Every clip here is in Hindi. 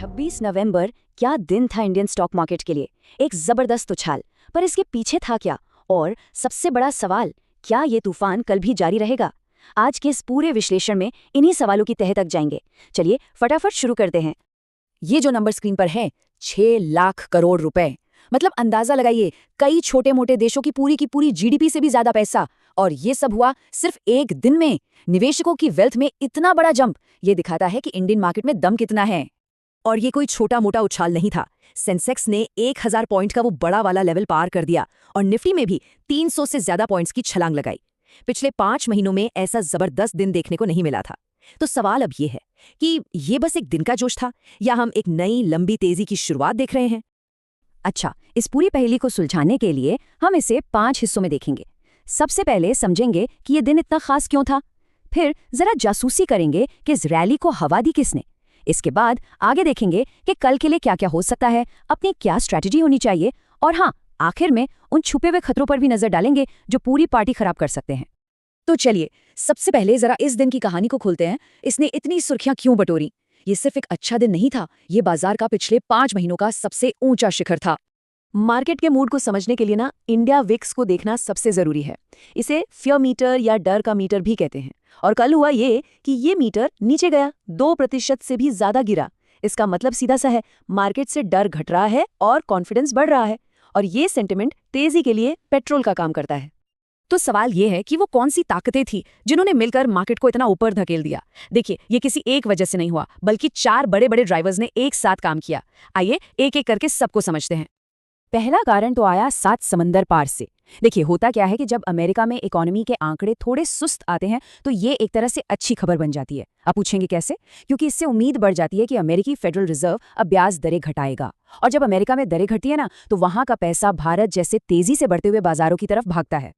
26 नवंबर क्या दिन था इंडियन स्टॉक मार्केट के लिए। एक जबरदस्त उछाल, पर इसके पीछे था क्या? और सबसे बड़ा सवाल, क्या ये तूफान कल भी जारी रहेगा? आज के इस पूरे विश्लेषण में इन्हीं सवालों की तह तक जाएंगे। चलिए फटाफट शुरू करते हैं। ये जो नंबर स्क्रीन पर है, 6 लाख करोड़ रुपए। मतलब अंदाजा लगाइए, कई छोटे मोटे देशों की पूरी जीडीपी से भी ज्यादा पैसा। और ये सब हुआ सिर्फ एक दिन में। निवेशकों की वेल्थ में इतना बड़ा जंप, ये दिखाता है कि इंडियन मार्केट में दम कितना है। और ये कोई छोटा मोटा उछाल नहीं था। सेंसेक्स ने 1000 पॉइंट का वो बड़ा वाला लेवल पार कर दिया और निफ्टी में भी 300 से ज्यादा पॉइंट्स की छलांग लगाई। पिछले 5 महीनों में ऐसा जबरदस्त दिन देखने को नहीं मिला था। तो सवाल अब ये है कि ये बस एक दिन का जोश था या हम एक नई लंबी तेजी की शुरुआत देख रहे हैं। अच्छा, इस पूरी पहेली को सुलझाने के लिए हम इसे 5 हिस्सों में देखेंगे। सबसे पहले समझेंगे कि ये दिन इतना खास क्यों था। फिर जरा जासूसी करेंगे कि इस रैली को हवा दी किसने। इसके बाद आगे देखेंगे कि कल के लिए क्या क्या हो सकता है, अपनी क्या स्ट्रैटेजी होनी चाहिए। और हाँ, आखिर में उन छुपे हुए खतरों पर भी नजर डालेंगे जो पूरी पार्टी खराब कर सकते हैं। तो चलिए सबसे पहले जरा इस दिन की कहानी को खोलते हैं। इसने इतनी सुर्खियां क्यों बटोरी? ये सिर्फ एक अच्छा दिन नहीं था, ये बाजार का पिछले 5 महीनों का सबसे ऊंचा शिखर था। मार्केट के मूड को समझने के लिए ना इंडिया विक्स को देखना सबसे जरूरी है। इसे फियर मीटर या डर का मीटर भी कहते हैं। और कल हुआ ये कि ये मीटर नीचे गया, 2% से भी ज्यादा गिरा। इसका मतलब सीधा सा है, मार्केट से डर घट रहा है और कॉन्फिडेंस बढ़ रहा है। और ये सेंटिमेंट तेजी के लिए पेट्रोल का काम करता है। तो सवाल ये है कि वो कौन सी ताकतें थी जिन्होंने मिलकर मार्केट को इतना ऊपर धकेल दिया। देखिए, ये किसी एक वजह से नहीं हुआ, बल्कि 4 बड़े बड़े ड्राइवर्स ने एक साथ काम किया। आइए एक एक करके सबको समझते हैं। पहला कारण तो आया 7 समंदर पार से। देखिए, होता क्या है कि जब अमेरिका में इकोनॉमी के आंकड़े थोड़े सुस्त आते हैं तो ये एक तरह से अच्छी खबर बन जाती है। आप पूछेंगे कैसे? क्योंकि इससे उम्मीद बढ़ जाती है कि अमेरिकी फेडरल रिजर्व अब ब्याज दरें घटाएगा। और जब अमेरिका में दरें घटती है ना, तो वहां का पैसा भारत जैसे तेजी से बढ़ते हुए बाजारों की तरफ भागता है।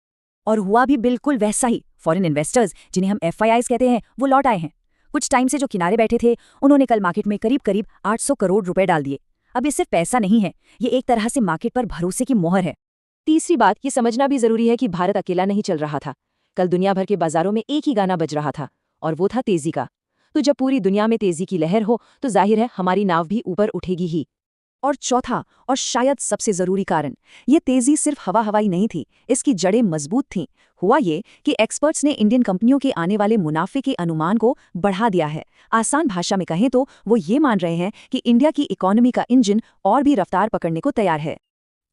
और हुआ भी बिल्कुल वैसा ही। फॉरेन इन्वेस्टर्स, जिन्हें हम FIIs कहते हैं, वो लौट आए हैं। कुछ टाइम से जो किनारे बैठे थे, उन्होंने कल मार्केट में करीब करीब 800 करोड़ रुपए डाल दिए। अब ये सिर्फ पैसा नहीं है, ये एक तरह से मार्केट पर भरोसे की मोहर है। तीसरी बात, ये समझना भी जरूरी है कि भारत अकेला नहीं चल रहा था। कल दुनिया भर के बाजारों में एक ही गाना बज रहा था, और वो था तेजी का। तो जब पूरी दुनिया में तेजी की लहर हो तो जाहिर है हमारी नाव भी ऊपर उठेगी ही। और चौथा और शायद सबसे जरूरी कारण, ये तेजी सिर्फ हवा हवाई नहीं थी, इसकी जड़ें मजबूत थीं। हुआ ये कि एक्सपर्ट्स ने इंडियन कंपनियों के आने वाले मुनाफे के अनुमान को बढ़ा दिया है। आसान भाषा में कहें तो वो ये मान रहे हैं कि इंडिया की इकोनॉमी का इंजन और भी रफ्तार पकड़ने को तैयार है।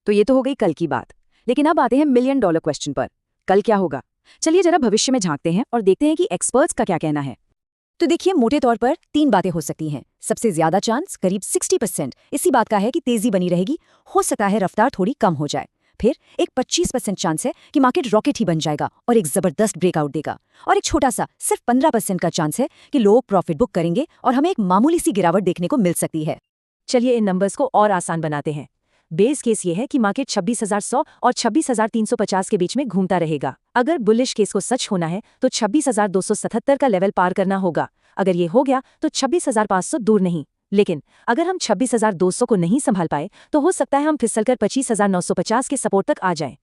तो ये तो हो गई कल की बात, लेकिन अब आते हैं $1 मिलियन क्वेश्चन पर। कल क्या होगा? चलिए जरा भविष्य में झांकते हैं और देखते हैं कि एक्सपर्ट्स का क्या कहना है। तो देखिए, मोटे तौर पर 3 बातें हो सकती हैं। सबसे ज्यादा चांस, करीब 60%, इसी बात का है कि तेजी बनी रहेगी। हो सकता है रफ्तार थोड़ी कम हो जाए। फिर एक 25% चांस है कि मार्केट रॉकेट ही बन जाएगा और एक जबरदस्त ब्रेकआउट देगा। और एक छोटा सा सिर्फ 15% का चांस है कि लोग प्रॉफिट बुक करेंगे और हमें एक मामूली सी गिरावट देखने को मिल सकती है। चलिए इन नंबर्स को और आसान बनाते हैं। बेस केस ये है कि मार्केट 26,100 और 26,350 के बीच में घूमता रहेगा। अगर बुलिश केस को सच होना है तो 26,277 का लेवल पार करना होगा। अगर ये हो गया तो 26,500 दूर नहीं। लेकिन अगर हम 26,200 को नहीं संभाल पाए तो हो सकता है हम फिसलकर 25,950 के सपोर्ट तक आ जाएं।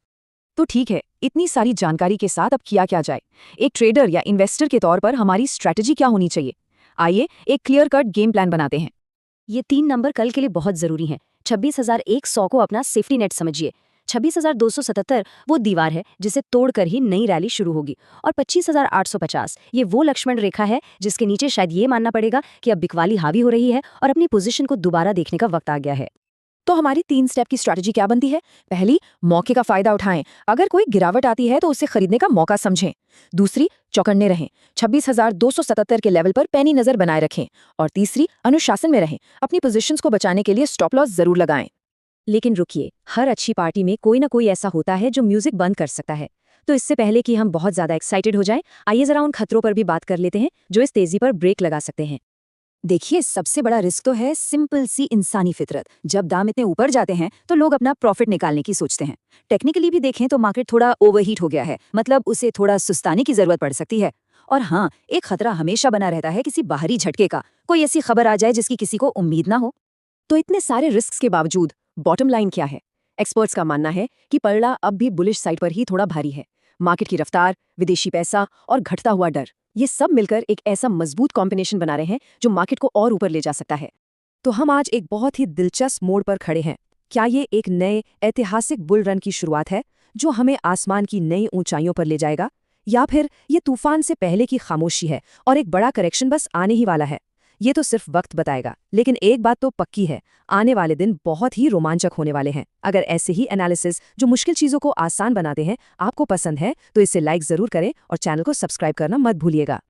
तो ठीक है, इतनी सारी जानकारी के साथ अब किया क्या जाए? एक ट्रेडर या इन्वेस्टर के तौर पर हमारी स्ट्रैटेजी क्या होनी चाहिए? आइए एक क्लियर कट गेम प्लान बनाते हैं। ये 3 नंबर कल के लिए बहुत जरूरी हैं। 26,100 को अपना सेफ्टी नेट समझिए। 26,277 वो दीवार है जिसे तोड़कर ही नई रैली शुरू होगी। और 25,850 ये वो लक्ष्मण रेखा है जिसके नीचे शायद ये मानना पड़ेगा कि अब बिकवाली हावी हो रही है और अपनी पोजीशन को दोबारा देखने का वक्त आ गया है। तो हमारी 3 स्टेप की स्ट्रैटेजी क्या बनती है? पहली, मौके का फायदा उठाएं। अगर कोई गिरावट आती है तो उसे खरीदने का मौका समझें। दूसरी, चौकन्ने रहें। 26,277 के लेवल पर पैनी नजर बनाए रखें। और तीसरी, अनुशासन में रहें। अपनी पोजीशंस को बचाने के लिए स्टॉप लॉस जरूर लगाएं। लेकिन रुकिए, हर अच्छी पार्टी में कोई ना कोई ऐसा होता है जो म्यूजिक बंद कर सकता है। तो इससे पहले कि हम बहुत ज्यादा एक्साइटेड हो जाएं, आइए जरा उन खतरों पर भी बात कर लेते हैं जो इस तेजी पर ब्रेक लगा सकते हैं। देखिए, सबसे बड़ा रिस्क तो है सिंपल सी इंसानी फितरत। जब दाम इतने ऊपर जाते हैं तो लोग अपना प्रॉफिट निकालने की सोचते हैं। टेक्निकली भी देखें तो मार्केट थोड़ा ओवरहीट हो गया है, मतलब उसे थोड़ा सुस्ताने की जरूरत पड़ सकती है। और हाँ, एक खतरा हमेशा बना रहता है किसी बाहरी झटके का, कोई ऐसी खबर आ जाए जिसकी किसी को उम्मीद ना हो। तो इतने सारे रिस्क के बावजूद बॉटम लाइन क्या है? एक्सपर्ट्स का मानना है कि पलड़ा अब भी बुलिश साइड पर ही थोड़ा भारी है। मार्केट की रफ्तार, विदेशी पैसा और घटता हुआ डर, ये सब मिलकर एक ऐसा मजबूत कॉम्बिनेशन बना रहे हैं जो मार्केट को और ऊपर ले जा सकता है। तो हम आज एक बहुत ही दिलचस्प मोड़ पर खड़े हैं। क्या ये एक नए ऐतिहासिक बुल रन की शुरुआत है जो हमें आसमान की नई ऊंचाइयों पर ले जाएगा, या फिर ये तूफान से पहले की खामोशी है और एक बड़ा करेक्शन बस आने ही वाला है? ये तो सिर्फ वक्त बताएगा, लेकिन एक बात तो पक्की है, आने वाले दिन बहुत ही रोमांचक होने वाले हैं। अगर ऐसे ही एनालिसिस जो मुश्किल चीज़ों को आसान बनाते हैं आपको पसंद है तो इसे लाइक ज़रूर करें और चैनल को सब्सक्राइब करना मत भूलिएगा।